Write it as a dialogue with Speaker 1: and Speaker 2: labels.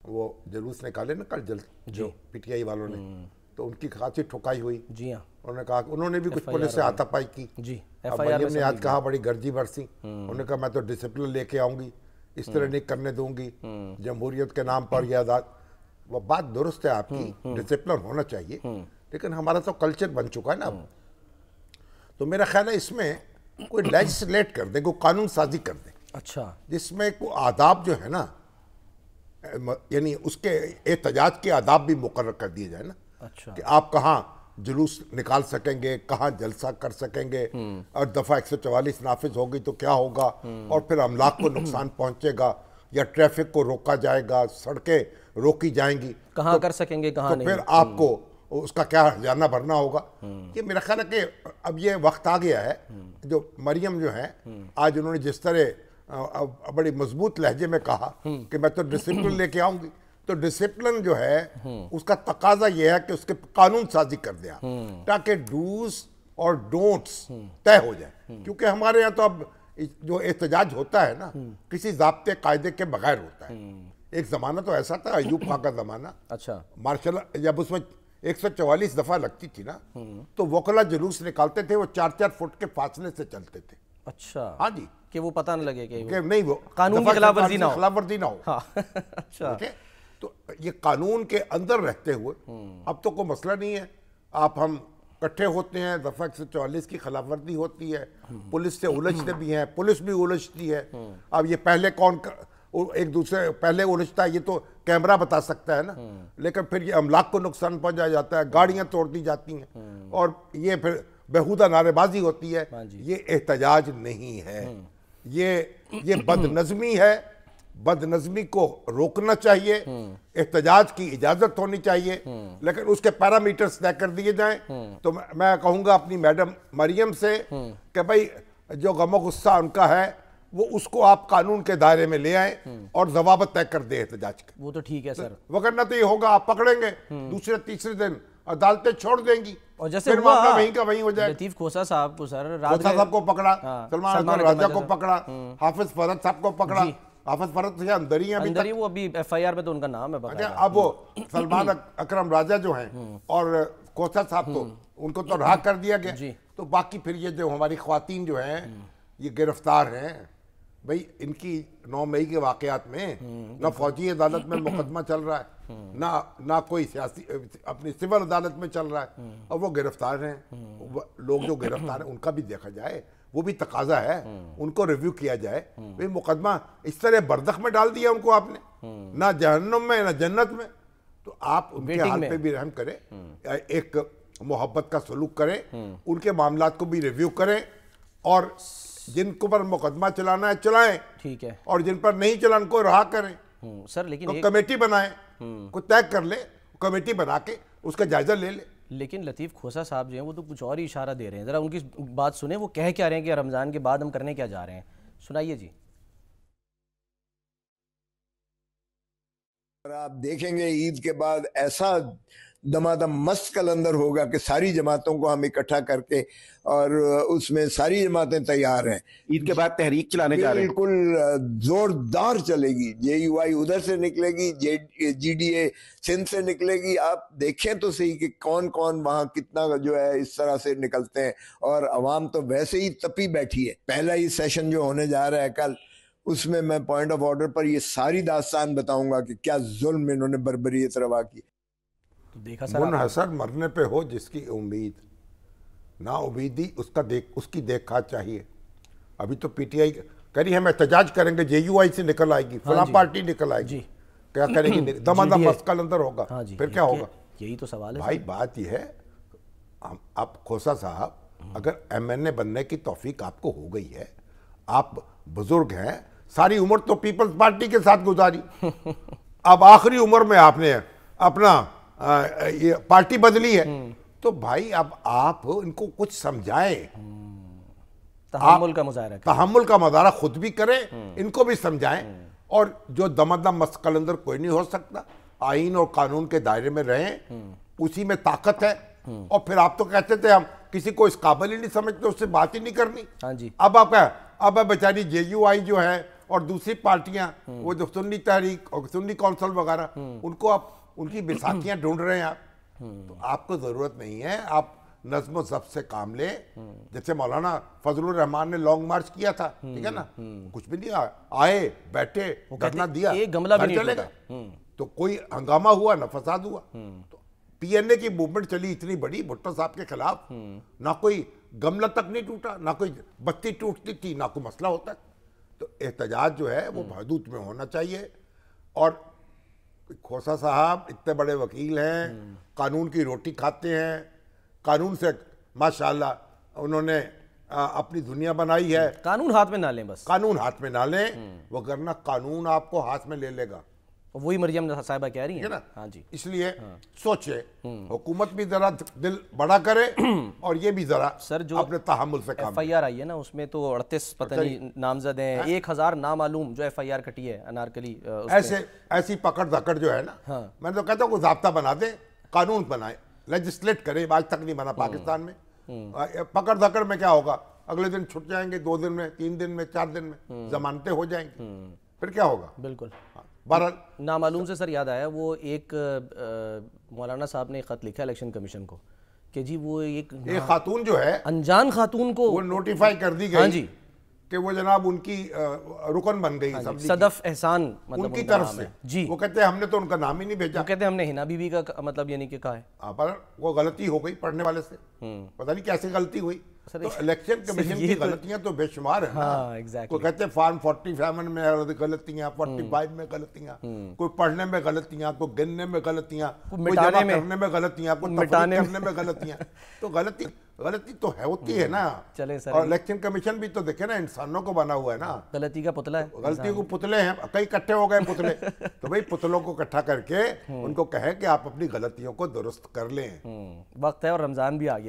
Speaker 1: वो जुलूस निकाले ना कल जो पीटीआई वालों ने, तो उनकी खासी ठुकाई हुई।
Speaker 2: जी हाँ,
Speaker 1: उन्होंने कहा उन्होंने भी कुछ पुलिस से हाथापाई की
Speaker 2: जी।
Speaker 1: अब मरियम ने आज कहा बड़ी गर्जी बरसी, उन्होंने कहा मैं तो डिसिप्लिन लेके आऊंगी, इस तरह नहीं करने दूंगी जमहूरियत के नाम पर। यह वो बात दुरुस्त है आपकी, डिसिप्लिन होना चाहिए, लेकिन हमारा तो कल्चर बन चुका है ना अब। तो मेरा ख्याल है इसमें कोई लेजिस्लेट कर दे, कोई कानून साजी कर दे,
Speaker 2: अच्छा,
Speaker 1: जिसमें कोई आदाब जो है ना, यानी उसके एहतजाज के आदाब भी मुकर्रर कर दिए जाए ना,
Speaker 2: अच्छा,
Speaker 1: कि आप कहाँ जुलूस निकाल सकेंगे, कहाँ जलसा कर सकेंगे, और दफ़ा 144 नाफिज होगी तो क्या होगा, और फिर अमलाक को नुकसान पहुंचेगा या ट्रैफिक को रोका जाएगा, सड़कें रोकी जाएंगी,
Speaker 2: कहाँ
Speaker 1: तो,
Speaker 2: कर सकेंगे कहाँ
Speaker 1: तो
Speaker 2: नहीं,
Speaker 1: फिर आपको उसका क्या हर्जाना भरना होगा। ये मेरा ख्याल है कि अब ये वक्त आ गया है, जो मरियम जो है आज उन्होंने जिस तरह बड़ी मजबूत लहजे में कहा कि मैं तो डिसिप्लिन लेके आऊंगी, तो डिसिप्लिन जो है उसका तकाजा यह है कि उसके कानून साजी कर दिया ताकि डूज और डोंट्स तय हो जाए। क्योंकि हमारे यहाँ तो अब जो एहतजाज होता है ना, किसी जाब्ते कायदे के बगैर होता है। एक जमाना तो ऐसा था, अयूब खां का जमाना,
Speaker 2: अच्छा,
Speaker 1: मार्शल जब उसमें 144 दफा लगती थी ना, तो वकला जुलूस निकालते थे, वो 4-4 फुट के फासले से चलते थे।
Speaker 2: अच्छा,
Speaker 1: हाँ जी,
Speaker 2: कि वो पता न लगे कि
Speaker 1: नहीं वो
Speaker 2: कानून की खिलाफवर्जी ना हो,
Speaker 1: खिलाफवर्जी ना हो।
Speaker 2: हाँ। अच्छा,
Speaker 1: तो ये कानून के अंदर रहते हुए अब तो कोई मसला नहीं है, आप हम इकट्ठे होते हैं, दफा 144 की खिलाफवर्जी होती है, पुलिस से उलझते भी हैं, पुलिस भी उलझती है। अब ये पहले कौन एक दूसरे पहले उलझता है ये तो कैमरा बता सकता है ना, लेकिन फिर ये अमलाक को नुकसान पहुंचाया जाता है, गाड़ियां तोड़ दी जाती हैं, और ये फिर बेहुदा नारेबाजी होती है। ये एहतजाज नहीं है, ये बदनज़मी है, बदनज़मी को रोकना चाहिए, एहतजाज की इजाजत होनी चाहिए, लेकिन उसके पैरामीटर्स तय कर दिए जाएं। तो मैं कहूंगा अपनी मैडम मरियम से कि भाई जो गमो गुस्सा उनका है वो उसको आप कानून के दायरे में ले आए और जवाबत तय कर दे एहतजाज के।
Speaker 2: वो तो ठीक है सर,
Speaker 1: वरना तो ये होगा आप पकड़ेंगे, दूसरे तीसरे दिन अदालतें छोड़ देंगी,
Speaker 2: और जैसे
Speaker 1: फिर मामला वहीं का वहीं हो जाए।
Speaker 2: लतीफ खोसा साहब को सर,
Speaker 1: खोसा साहब को पकड़ा,
Speaker 2: हाँ,
Speaker 1: सलमान राजा को पकड़ा, हाफिज फरद साहब को पकड़ा, हाफिज फरद से अंदर ही
Speaker 2: अंदर ही, वो अभी एफआईआर में तो उनका नाम है बकायदा।
Speaker 1: अब वो सलमान अकरम राजा जो हैं और खोसा साहब तो उनको तो रहा कर दिया गया। तो बाकी फिर ये जो हमारी ख्वातीन जो हैं ये गिरफ्तार हैं, भाई इनकी 9 मई के वाकयात में ना फौजी अदालत में मुकदमा चल रहा है, ना कोई सियासी अपनी सिविल अदालत में चल रहा है, और वो गिरफ्तार हैं। लोग जो गिरफ्तार हैं उनका भी देखा जाए, वो भी तकाजा है, उनको रिव्यू किया जाए। भाई मुकदमा इस तरह बर्दख में डाल दिया उनको आपने, ना जहन्नुम में ना जन्नत में, तो आप उनके हाल पे भी रहम करें, एक मोहब्बत का सलूक करें, उनके मामलात को भी रिव्यू करें, और जिनको पर मुकदमा चलाना है चलाएं, ठीक है, और जिन पर नहीं चलाना को रहा करें।
Speaker 2: सर लेकिन
Speaker 1: तो कमेटी बनाएं, कुछ तय कर ले, कमेटी बना के उसका जायजा ले ले।
Speaker 2: लेकिन लतीफ खोसा साहब जो हैं वो तो कुछ और ही इशारा दे रहे हैं, जरा उनकी बात सुने, वो कह क्या रहे हैं कि रमजान के बाद हम करने क्या जा रहे हैं, सुनाइए जी।
Speaker 3: आप देखेंगे ईद के बाद ऐसा दमादम मस्त कलंदर होगा कि सारी जमातों को हम इकट्ठा करके, और उसमें सारी जमातें तैयार हैं।
Speaker 4: ईद के बाद तहरीक चलाने जा रहे हैं,
Speaker 3: बिल्कुल जोरदार चलेगी। JUI उधर से निकलेगी, GDA सिंध से निकलेगी। आप देखें तो सही कि कौन कौन वहां कितना जो है इस तरह से निकलते हैं, और अवाम तो वैसे ही तपी बैठी है। पहला ही सेशन जो होने जा रहा है कल, उसमें मैं पॉइंट ऑफ ऑर्डर पर ये सारी दास्तान बताऊंगा कि क्या जुल्म इन्होंने बर्बरियत रवा की।
Speaker 2: तो देखा सर,
Speaker 1: सर मरने पे हो जिसकी उम्मीद, ना उम्मीदी उसकी देखा चाहिए। अभी तो PTI कह रही है हम एहतजाज करेंगे, JUI से निकल आएगी, फला पार्टी निकल आएगी, क्या करेंगी, दमादम मस्कल अंदर होगा, फिर क्या होगा?
Speaker 2: यही तो सवाल है
Speaker 1: भाई। बात यह है, आप खोसा साहब अगर MNA बनने की तौफीक आपको हो गई है, आप बुजुर्ग हैं, सारी उम्र तो पीपल्स पार्टी के साथ गुजारी, अब आखिरी उम्र में आपने अपना ये पार्टी बदली है, तो भाई अब आप इनको कुछ समझाएं,
Speaker 2: तहम्मुल का मुजाहरा करें,
Speaker 1: तहम्मुल का मुजाहरा खुद भी करें, इनको भी समझाएं, और जो दमादम मस्त कलंदर कोई नहीं हो सकता, आईन और कानून के दायरे में रहें, उसी में ताकत है। और फिर आप तो कहते थे हम किसी को इस काबिल ही नहीं समझते, उससे बात ही नहीं करनी।
Speaker 2: हाँ जी।
Speaker 1: अब आप क्या, अब बेचारी JUI जो है और दूसरी पार्टियां वो जो सुन्नी तहरीक और सुन्नी कौंसिल वगैरह उनको आप उनकी बैसाखियां ढूंढ रहे हैं आप। तो आपको जरूरत नहीं है, आप नज्म ज़ब्त से काम ले। जैसे मौलाना फजलुर रहमान ने लॉन्ग मार्च किया था, ठीक है ना, कुछ भी नहीं आए बैठे धरना दिया,
Speaker 2: एक गमला भी नहीं
Speaker 1: चले गए, तो कोई हंगामा हुआ ना फसाद हुआ। तो पीएनए की मूवमेंट चली इतनी बड़ी भुट्टो साहब के खिलाफ, ना कोई गमला तक नहीं टूटा, ना कोई बत्ती टूटती थी, ना कोई मसला होता। तो एहतजाज जो है वो हदूद में होना चाहिए। और खोसा साहब इतने बड़े वकील हैं, कानून की रोटी खाते हैं, कानून से माशाल्लाह उन्होंने अपनी दुनिया बनाई है।
Speaker 2: कानून हाथ में ना लें, बस
Speaker 1: कानून हाथ में ना लें, वरना कानून आपको हाथ में ले लेगा।
Speaker 2: वही मरियम साहिबा कह रही
Speaker 1: है
Speaker 2: हैं
Speaker 1: ना।
Speaker 2: हाँ जी,
Speaker 1: इसलिए सोचे, हुकूमत भी जरा दिल बड़ा करे और ये भी जरा
Speaker 2: सर जो
Speaker 1: अपने तहम्मुल से काम
Speaker 2: FIR आई है ना, उसमें तो 38 पता नहीं नामजद हैं, 1000 नामालूम जो FIR कटी है अनारकली।
Speaker 1: ऐसी पकड़ धकड़ जो है ना, मैं तो कहता हूँ कोई ज़ाब्ता बना दे, कानून बनाए, लेजिस्लेट करे। आज तक नहीं बना पाकिस्तान में। पकड़ धकड़ में क्या होगा, अगले दिन छुट जाएंगे, 2 दिन में, 3 दिन में, 4 दिन में जमानतें हो जाएंगी, फिर क्या होगा।
Speaker 2: बिल्कुल।
Speaker 1: बहरहाल
Speaker 2: नामालूम से सर याद आया, वो एक मौलाना साहब ने खत लिखा इलेक्शन कमीशन को कि जी वो एक
Speaker 1: खातून जो है
Speaker 2: अनजान खातून को
Speaker 1: वो नोटिफाई कर दी गई।
Speaker 2: हाँ जी,
Speaker 1: कि वो जनाब उनकी रुकन बन गई।
Speaker 2: हाँ सदफ एहसान मतलब
Speaker 1: उनकी तरफ से
Speaker 2: जी।
Speaker 1: वो कहते हैं हमने तो उनका नाम ही नहीं भेजा।
Speaker 2: वो कहते हैं हमने हिना बीबी का मतलब यानी कि कहा है,
Speaker 1: पर वो गलती हो गई पढ़ने वाले से, पता नहीं कैसे गलती हुई। तो इलेक्शन कमीशन की गलतियां तो बेशुमार है ना। कोई कहते हैं फॉर्म 47 में गलतियां, 45 में गलतियां, कोई पढ़ने में गलतियां, कोई गिनने में गलतियां, कोई जमा करने में गलतियां, कोई मिटाने करने में गलतियां। तो गलती तो है, होती है ना।
Speaker 2: चले सर,
Speaker 1: और इलेक्शन कमीशन भी तो देखे ना, इंसानों को बना हुआ है ना,
Speaker 2: गलती का पुतला है,
Speaker 1: गलती को पुतले हैं, कई इकट्ठे हो गए पुतले। तो भाई पुतलों को इकट्ठा करके उनको कहे कि आप अपनी गलतियों को दुरुस्त कर लें।
Speaker 2: वक्त है और रमजान भी आ गया।